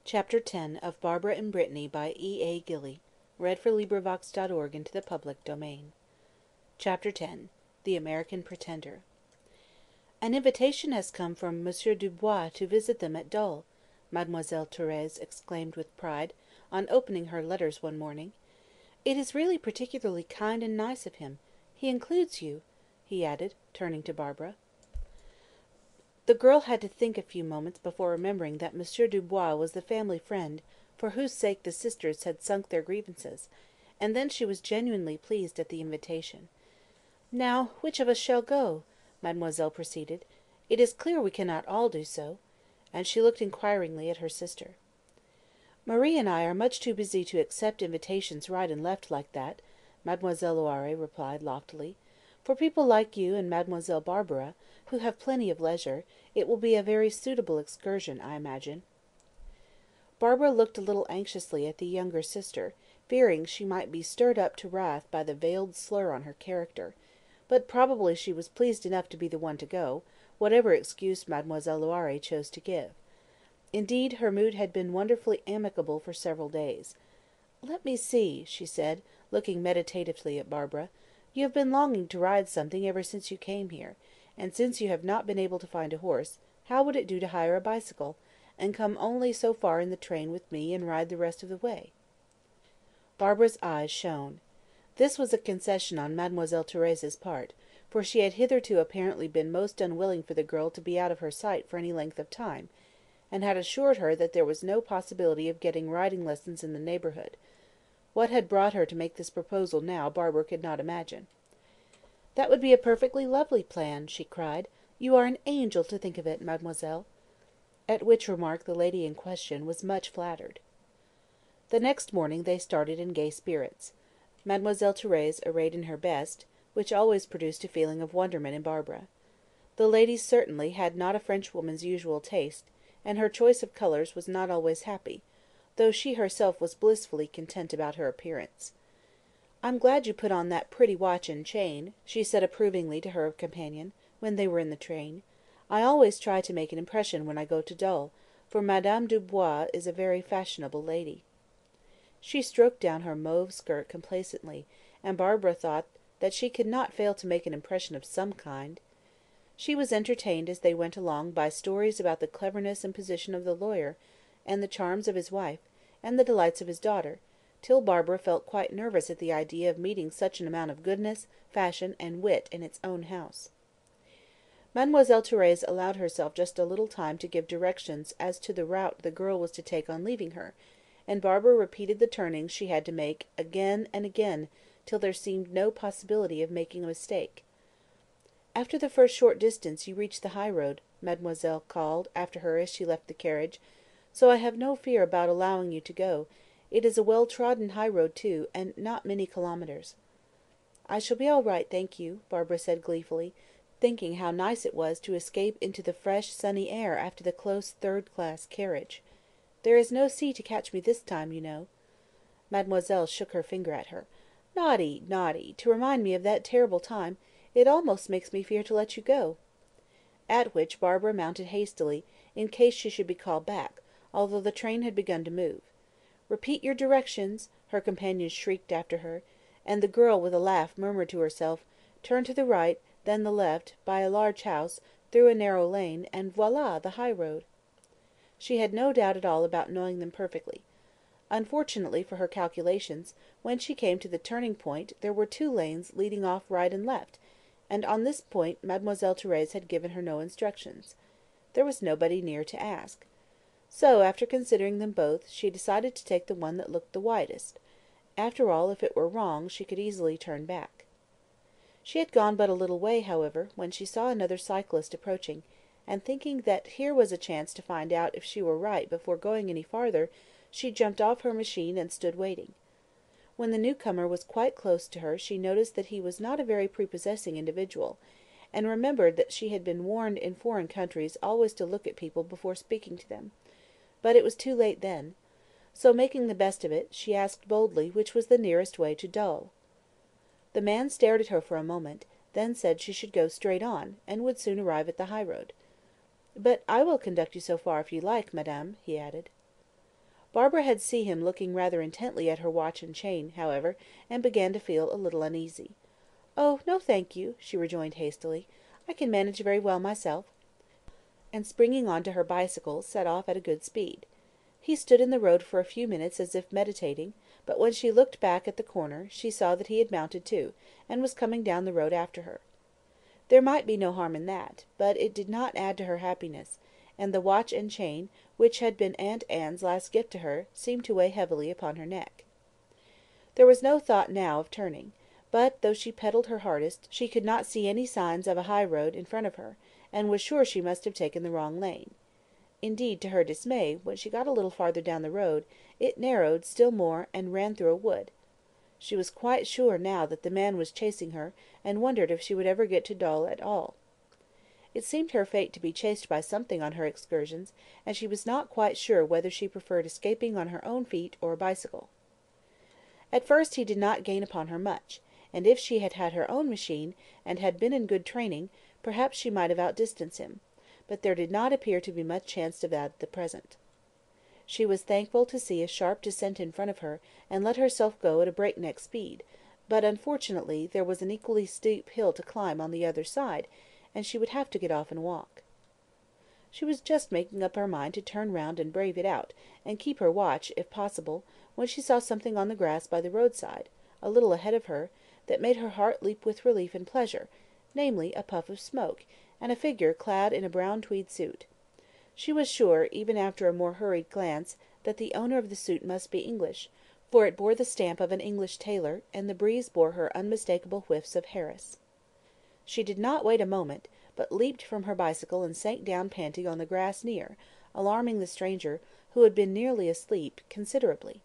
Chapter 10 of Barbara and Brittany by E. A. Gilly into the public domain. Chapter 10 The American Pretender. An invitation has come from Monsieur Dubois to visit them at Dole, Mademoiselle Thérèse exclaimed with pride, on opening her letters one morning. It is really particularly kind and nice of him. He includes you, he added, turning to Barbara. The girl had to think a few moments before remembering that Monsieur Dubois was the family friend for whose sake the sisters had sunk their grievances, and then she was genuinely pleased at the invitation. "Now, which of us shall go?" Mademoiselle proceeded. "It is clear we cannot all do so," and she looked inquiringly at her sister. "Marie and I are much too busy to accept invitations right and left like that," Mademoiselle Loiré replied loftily. "For people like you and Mademoiselle Barbara, who have plenty of leisure, it will be a very suitable excursion, I imagine." Barbara looked a little anxiously at the younger sister, fearing she might be stirred up to wrath by the veiled slur on her character, but probably she was pleased enough to be the one to go, whatever excuse Mademoiselle Loiré chose to give. Indeed, her mood had been wonderfully amicable for several days. "Let me see," she said, looking meditatively at Barbara. "You have been longing to ride something ever since you came here, and since you have not been able to find a horse, how would it do to hire a bicycle, and come only so far in the train with me and ride the rest of the way?" Barbara's eyes shone. This was a concession on Mademoiselle Thérèse's part, for she had hitherto apparently been most unwilling for the girl to be out of her sight for any length of time, and had assured her that there was no possibility of getting riding lessons in the neighbourhood. What had brought her to make this proposal now Barbara could not imagine. "That would be a perfectly lovely plan," she cried. "You are an angel to think of it, mademoiselle." At which remark the lady in question was much flattered. The next morning they started in gay spirits. Mademoiselle Thérèse arrayed in her best, which always produced a feeling of wonderment in Barbara. The lady certainly had not a Frenchwoman's usual taste, and her choice of colours was not always happy, though she herself was blissfully content about her appearance. "I'm glad you put on that pretty watch and chain," she said approvingly to her companion, when they were in the train. "I always try to make an impression when I go to Dole, for Madame Dubois is a very fashionable lady." She stroked down her mauve skirt complacently, and Barbara thought that she could not fail to make an impression of some kind. She was entertained as they went along by stories about the cleverness and position of the lawyer, and the charms of his wife, and the delights of his daughter, till Barbara felt quite nervous at the idea of meeting such an amount of goodness, fashion, and wit in its own house. Mademoiselle Thérèse allowed herself just a little time to give directions as to the route the girl was to take on leaving her, and Barbara repeated the turnings she had to make again and again till there seemed no possibility of making a mistake. "After the first short distance you reach the high road," Mademoiselle called after her as she left the carriage, "so I have no fear about allowing you to go. It is a well-trodden high road too, and not many kilometres." "I shall be all right, thank you," Barbara said gleefully, thinking how nice it was to escape into the fresh sunny air after the close third-class carriage. "There is no sea to catch me this time, you know." Mademoiselle shook her finger at her. "Naughty, naughty, to remind me of that terrible time. It almost makes me fear to let you go." At which Barbara mounted hastily, in case she should be called back, although the train had begun to move. "Repeat your directions," her companions shrieked after her, and the girl with a laugh murmured to herself, "Turn to the right, then the left, by a large house, through a narrow lane, and voila, the high road." She had no doubt at all about knowing them perfectly. Unfortunately for her calculations, when she came to the turning point there were two lanes leading off right and left, and on this point Mademoiselle Thérèse had given her no instructions. There was nobody near to ask. So, after considering them both, she decided to take the one that looked the widest. After all, if it were wrong, she could easily turn back. She had gone but a little way, however, when she saw another cyclist approaching, and thinking that here was a chance to find out if she were right before going any farther, she jumped off her machine and stood waiting. When the newcomer was quite close to her she noticed that he was not a very prepossessing individual, and remembered that she had been warned in foreign countries always to look at people before speaking to them. But it was too late then. So, making the best of it, she asked boldly which was the nearest way to Dole. The man stared at her for a moment, then said she should go straight on, and would soon arrive at the high road. "But I will conduct you so far if you like, madame," he added. Barbara had seen him looking rather intently at her watch and chain, however, and began to feel a little uneasy. "Oh, no, thank you," she rejoined hastily. "I can manage very well myself," and springing on to her bicycle, set off at a good speed. He stood in the road for a few minutes as if meditating, but when she looked back at the corner, she saw that he had mounted too, and was coming down the road after her. There might be no harm in that, but it did not add to her happiness, and the watch and chain, which had been Aunt Anne's last gift to her, seemed to weigh heavily upon her neck. There was no thought now of turning, but, though she pedalled her hardest, she could not see any signs of a high road in front of her, and was sure she must have taken the wrong lane. Indeed, to her dismay, when she got a little farther down the road, it narrowed still more and ran through a wood. She was quite sure now that the man was chasing her, and wondered if she would ever get to Dol at all. It seemed her fate to be chased by something on her excursions, and she was not quite sure whether she preferred escaping on her own feet or a bicycle. At first he did not gain upon her much, and if she had had her own machine, and had been in good training, perhaps she might have outdistanced him, but there did not appear to be much chance of that at present. She was thankful to see a sharp descent in front of her, and let herself go at a breakneck speed, but unfortunately there was an equally steep hill to climb on the other side, and she would have to get off and walk. She was just making up her mind to turn round and brave it out, and keep her watch, if possible, when she saw something on the grass by the roadside, a little ahead of her, that made her heart leap with relief and pleasure, namely, a puff of smoke, and a figure clad in a brown tweed suit. She was sure, even after a more hurried glance, that the owner of the suit must be English, for it bore the stamp of an English tailor, and the breeze bore her unmistakable whiffs of Harris. She did not wait a moment, but leaped from her bicycle and sank down panting on the grass near, alarming the stranger, who had been nearly asleep, considerably.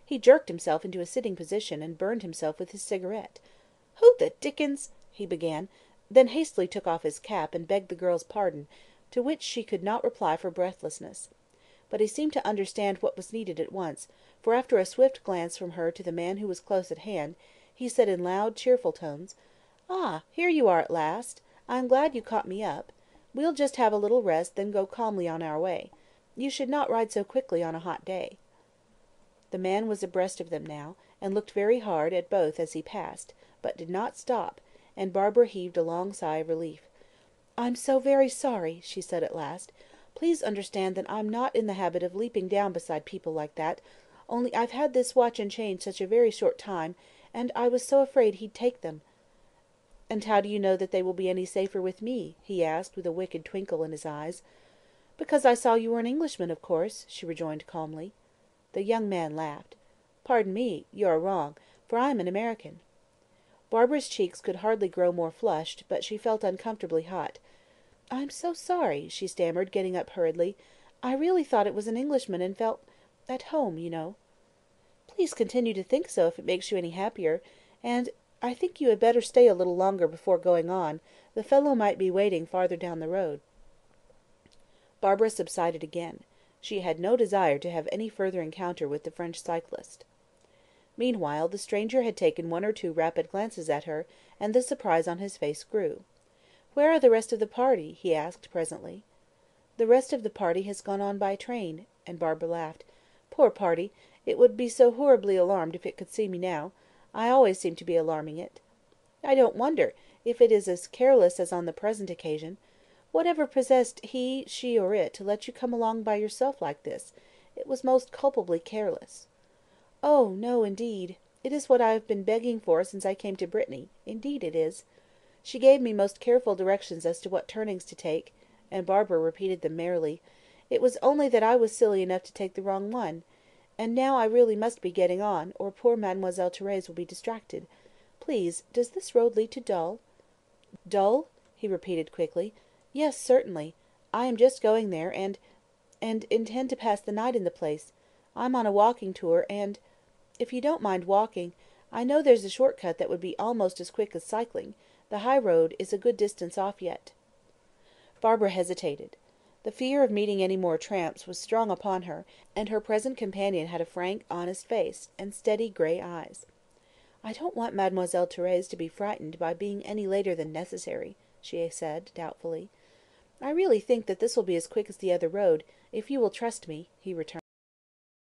He jerked himself into a sitting position, and burned himself with his cigarette. "Who the dickens—" he began, then hastily took off his cap, and begged the girl's pardon, to which she could not reply for breathlessness. But he seemed to understand what was needed at once, for after a swift glance from her to the man who was close at hand, he said in loud, cheerful tones, "Ah, here you are at last. I am glad you caught me up. We'll just have a little rest, then go calmly on our way. You should not ride so quickly on a hot day." The man was abreast of them now, and looked very hard at both as he passed, but did not stop, and Barbara heaved a long sigh of relief. "I'm so very sorry," she said at last. "Please understand that I'm not in the habit of leaping down beside people like that, only I've had this watch and chain such a very short time, and I was so afraid he'd take them." "And how do you know that they will be any safer with me?" he asked, with a wicked twinkle in his eyes. "Because I saw you were an Englishman, of course," she rejoined calmly. The young man laughed. "Pardon me, you are wrong, for I am an American." Barbara's cheeks could hardly grow more flushed, but she felt uncomfortably hot. "I'm so sorry," she stammered, getting up hurriedly. "I really thought it was an Englishman, and felt—at home, you know." "Please continue to think so if it makes you any happier, and I think you had better stay a little longer before going on. The fellow might be waiting farther down the road." Barbara subsided again. She had no desire to have any further encounter with the French cyclist. Meanwhile, the stranger had taken one or two rapid glances at her, and the surprise on his face grew. "Where are the rest of the party?" he asked presently. "The rest of the party has gone on by train," and Barbara laughed. "Poor party! It would be so horribly alarmed if it could see me now. I always seem to be alarming it." "I don't wonder, if it is as careless as on the present occasion. Whatever possessed he, she, or it, to let you come along by yourself like this? It was most culpably careless." "Oh, no, indeed. It is what I have been begging for since I came to Brittany. Indeed it is. She gave me most careful directions as to what turnings to take," and Barbara repeated them merrily. "It was only that I was silly enough to take the wrong one. And now I really must be getting on, or poor Mademoiselle Thérèse will be distracted. Please, does this road lead to Dol?" "Dol?" he repeated quickly. "Yes, certainly. I am just going there, and intend to pass the night in the place. I'm on a walking tour, and—if you don't mind walking, I know there's a short cut that would be almost as quick as cycling. The high road is a good distance off yet." Barbara hesitated. The fear of meeting any more tramps was strong upon her, and her present companion had a frank, honest face, and steady grey eyes. "I don't want Mademoiselle Thérèse to be frightened by being any later than necessary," she said, doubtfully. "I really think that this will be as quick as the other road, if you will trust me," he returned.